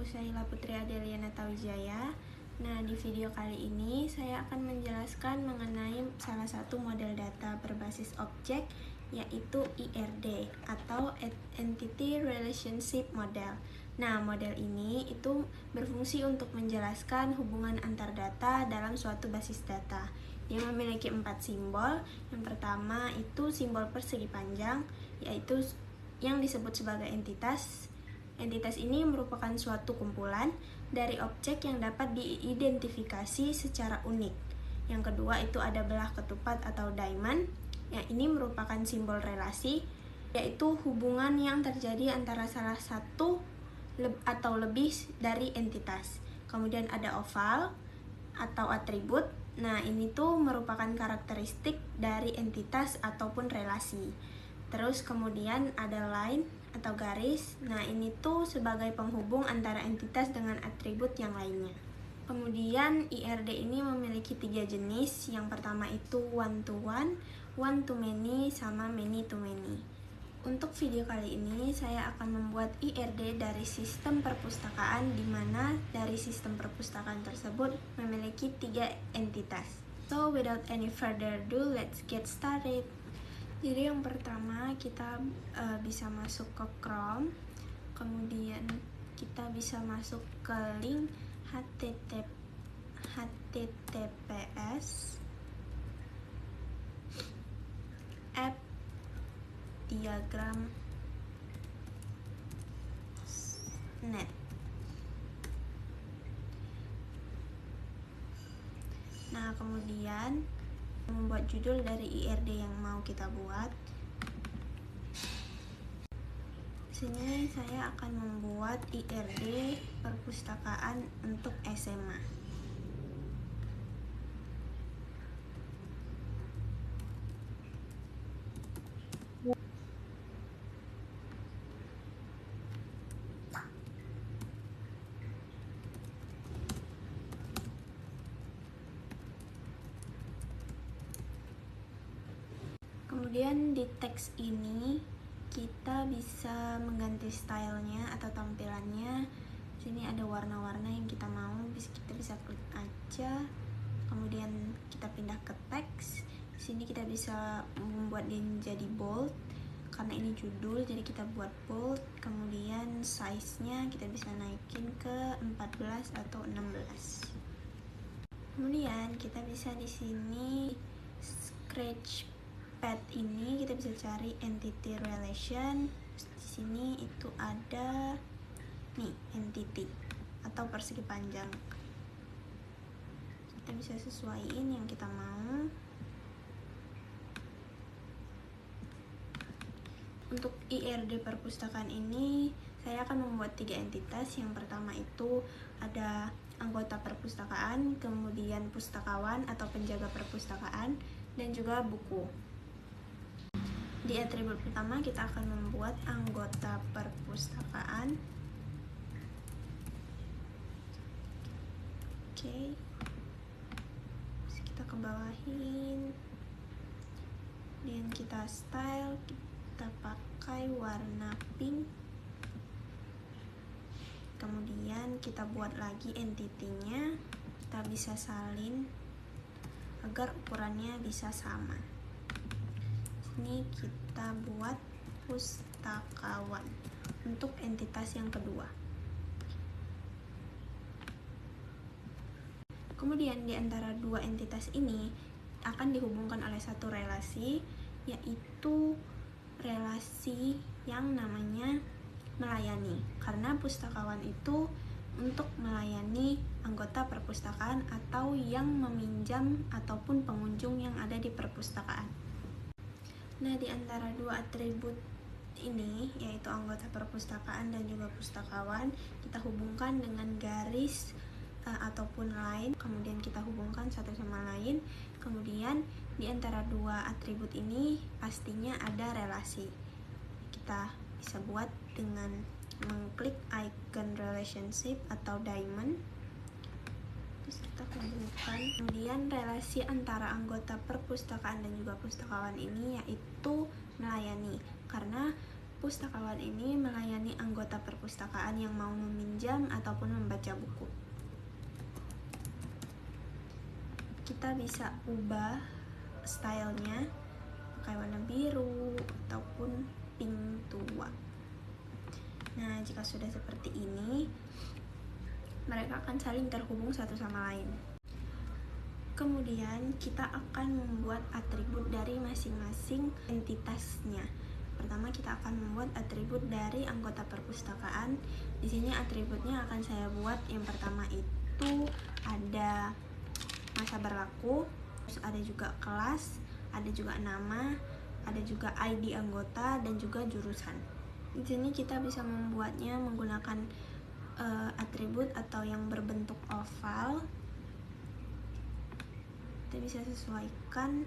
aku Syaila Putri Adeliana Tawijaya. Nah, di video kali ini saya akan menjelaskan mengenai salah satu model data berbasis objek, yaitu IRD atau Entity Relationship Model. Nah, model ini itu berfungsi untuk menjelaskan hubungan antar data dalam suatu basis data. Dia memiliki 4 simbol. Yang pertama itu simbol persegi panjang, yaitu yang disebut sebagai entitas. Entitas ini merupakan suatu kumpulan dari objek yang dapat diidentifikasi secara unik. Yang kedua itu ada belah ketupat atau diamond. Yang ini merupakan simbol relasi, yaitu hubungan yang terjadi antara salah satu atau lebih dari entitas. Kemudian ada oval atau atribut. Nah, ini tuh merupakan karakteristik dari entitas ataupun relasi. Terus kemudian ada line atau garis. Nah, ini tuh sebagai penghubung antara entitas dengan atribut yang lainnya. Kemudian IRD ini memiliki 3 jenis. Yang pertama itu one to one, one to many, sama many to many. Untuk video kali ini saya akan membuat IRD dari sistem perpustakaan, di mana dari sistem perpustakaan tersebut memiliki 3 entitas. So without any further ado, let's get started. Jadi yang pertama kita bisa masuk ke Chrome, kemudian kita bisa masuk ke link https app diagram net. Nah, kemudian membuat judul dari IRD yang mau kita buat. Sini saya akan membuat IRD perpustakaan untuk SMA. Kemudian di teks ini kita bisa mengganti stylenya atau tampilannya. Sini ada warna-warna yang kita mau, kita bisa klik aja. Kemudian kita pindah ke teks. Sini kita bisa membuat dia menjadi bold karena ini judul, jadi kita buat bold. Kemudian size-nya kita bisa naikin ke 14 atau 16. Kemudian kita bisa di sini scratch pad ini kita bisa cari entity relation. Di sini itu ada nih entity atau persegi panjang. Kita bisa sesuaiin yang kita mau. Untuk IRD perpustakaan ini saya akan membuat 3 entitas. Yang pertama itu ada anggota perpustakaan, kemudian pustakawan atau penjaga perpustakaan, dan juga buku. Di atribut pertama kita akan membuat anggota perpustakaan. Oke. Kita kebawahin. Dan kita style, kita pakai warna pink. Kemudian kita buat lagi entity-nya. Kita bisa salin agar ukurannya bisa sama. Ini kita buat pustakawan untuk entitas yang kedua. Kemudian di antara 2 entitas ini akan dihubungkan oleh satu relasi, yaitu relasi yang namanya melayani. Karena pustakawan itu untuk melayani anggota perpustakaan atau yang meminjam ataupun pengunjung yang ada di perpustakaan. Nah, di antara 2 atribut ini, yaitu anggota perpustakaan dan juga pustakawan, kita hubungkan dengan garis ataupun line, kemudian kita hubungkan satu sama lain. Kemudian di antara 2 atribut ini pastinya ada relasi. Kita bisa buat dengan mengklik icon relationship atau diamond. Kita hubungkan. Kemudian relasi antara anggota perpustakaan dan juga pustakawan ini yaitu melayani, karena Pustakawan ini melayani anggota perpustakaan yang mau meminjam ataupun membaca buku. Kita bisa ubah stylenya pakai warna biru ataupun pink tua. Nah, jika sudah seperti ini, mereka akan saling terhubung satu sama lain. Kemudian kita akan membuat atribut dari masing-masing entitasnya. Pertama, kita akan membuat atribut dari anggota perpustakaan. Di sini atributnya akan saya buat yang pertama itu ada masa berlaku, terus ada juga kelas, ada juga nama, ada juga ID anggota dan juga jurusan. Di sini kita bisa membuatnya menggunakan atribut atau yang berbentuk oval. Kita bisa sesuaikan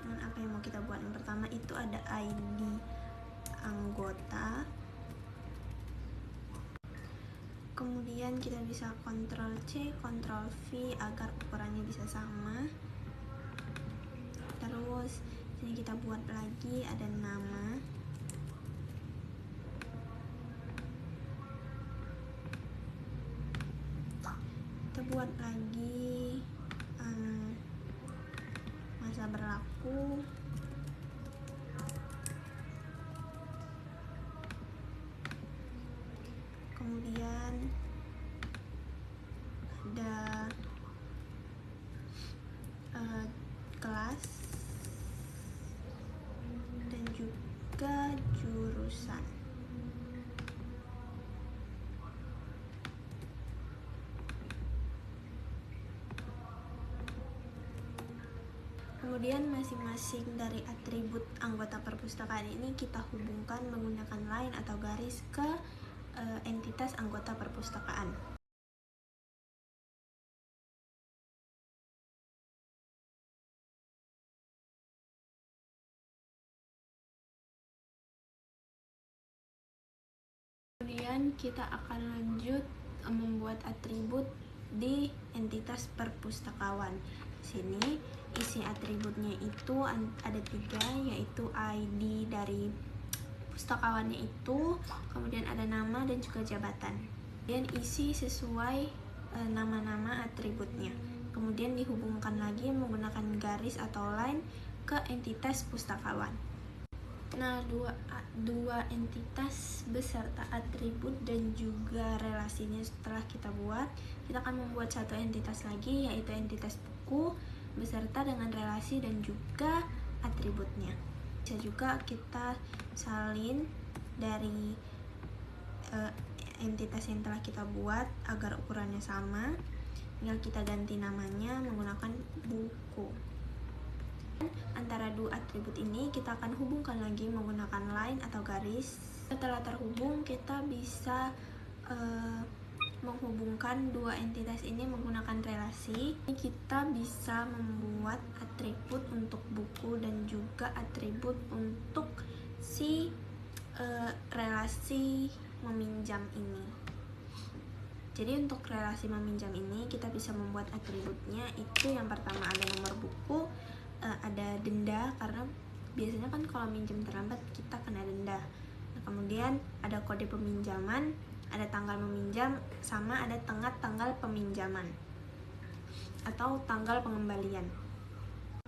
dengan apa yang mau kita buat. Yang pertama itu ada ID anggota. Kemudian kita bisa Ctrl C, Ctrl V agar ukurannya bisa sama. Terus sini kita buat lagi ada nama. Kita buat lagi masa berlaku. Kemudian ada kelas dan juga jurusan. Kemudian masing-masing dari atribut anggota perpustakaan ini kita hubungkan menggunakan line atau garis ke entitas anggota perpustakaan. Kemudian kita akan lanjut membuat atribut di entitas perpustakawan. Sini isi atributnya itu ada 3, yaitu ID dari pustakawannya itu, kemudian ada nama dan juga jabatan. Kemudian isi sesuai nama-nama atributnya. Kemudian dihubungkan lagi menggunakan garis atau line ke entitas pustakawan. Nah, dua entitas beserta atribut dan juga relasinya setelah kita buat, kita akan membuat satu entitas lagi, yaitu entitas buku beserta dengan relasi dan juga atributnya. Bisa juga kita salin dari entitas yang telah kita buat agar ukurannya sama. Tinggal kita ganti namanya menggunakan buku. Antara dua atribut ini kita akan hubungkan lagi menggunakan line atau garis. Setelah terhubung, kita bisa menghubungkan dua entitas ini menggunakan relasi. Kita bisa membuat atribut untuk buku dan juga atribut untuk si relasi meminjam ini. Jadi untuk relasi meminjam ini kita bisa membuat atributnya itu yang pertama ada nomor buku, ada denda karena biasanya kan kalau minjem terlambat kita kena denda. Nah, kemudian ada kode peminjaman, ada tanggal meminjam, sama ada tanggal peminjaman atau tanggal pengembalian.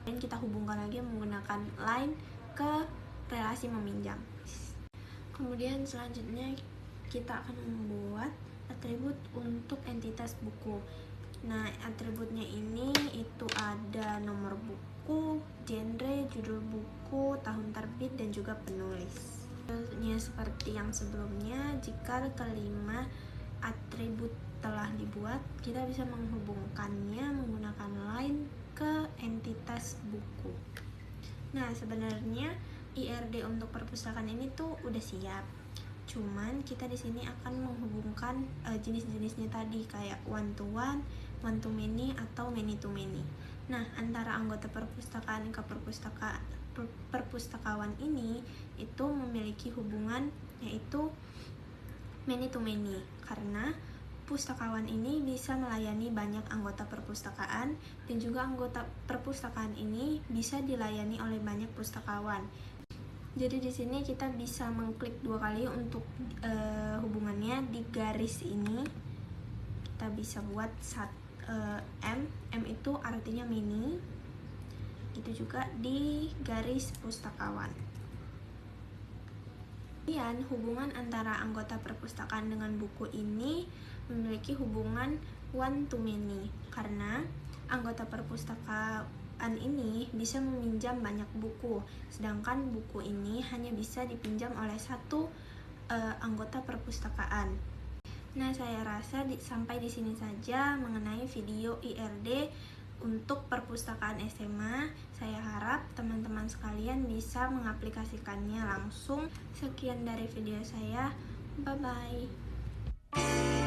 Dan kita hubungkan lagi menggunakan line ke relasi meminjam. Kemudian selanjutnya kita akan membuat atribut untuk entitas buku. Nah, atributnya ini itu ada nomor buku, genre, judul buku, tahun terbit, dan juga penulis. Seperti yang sebelumnya, jika kelima atribut telah dibuat, kita bisa menghubungkannya menggunakan line ke entitas buku. Nah, sebenarnya IRD untuk perpustakaan ini tuh udah siap. Cuman kita di sini akan menghubungkan jenis-jenisnya tadi kayak one to one to many, atau many to many. Nah, antara anggota perpustakaan ke perpustakawan ini itu memiliki hubungan yaitu many to many karena pustakawan ini bisa melayani banyak anggota perpustakaan dan juga anggota perpustakaan ini bisa dilayani oleh banyak pustakawan. Jadi di sini kita bisa mengklik 2 kali untuk hubungannya. Di garis ini kita bisa buat M itu artinya mini. Itu juga di garis pustakawan. Kemudian hubungan antara anggota perpustakaan dengan buku ini memiliki hubungan one to many, karena anggota perpustakaan ini bisa meminjam banyak buku, sedangkan buku ini hanya bisa dipinjam oleh satu anggota perpustakaan. Nah, saya rasa sampai di sini saja mengenai video IRD untuk perpustakaan SMA. Saya harap teman-teman sekalian bisa mengaplikasikannya langsung. Sekian dari video saya. Bye-bye.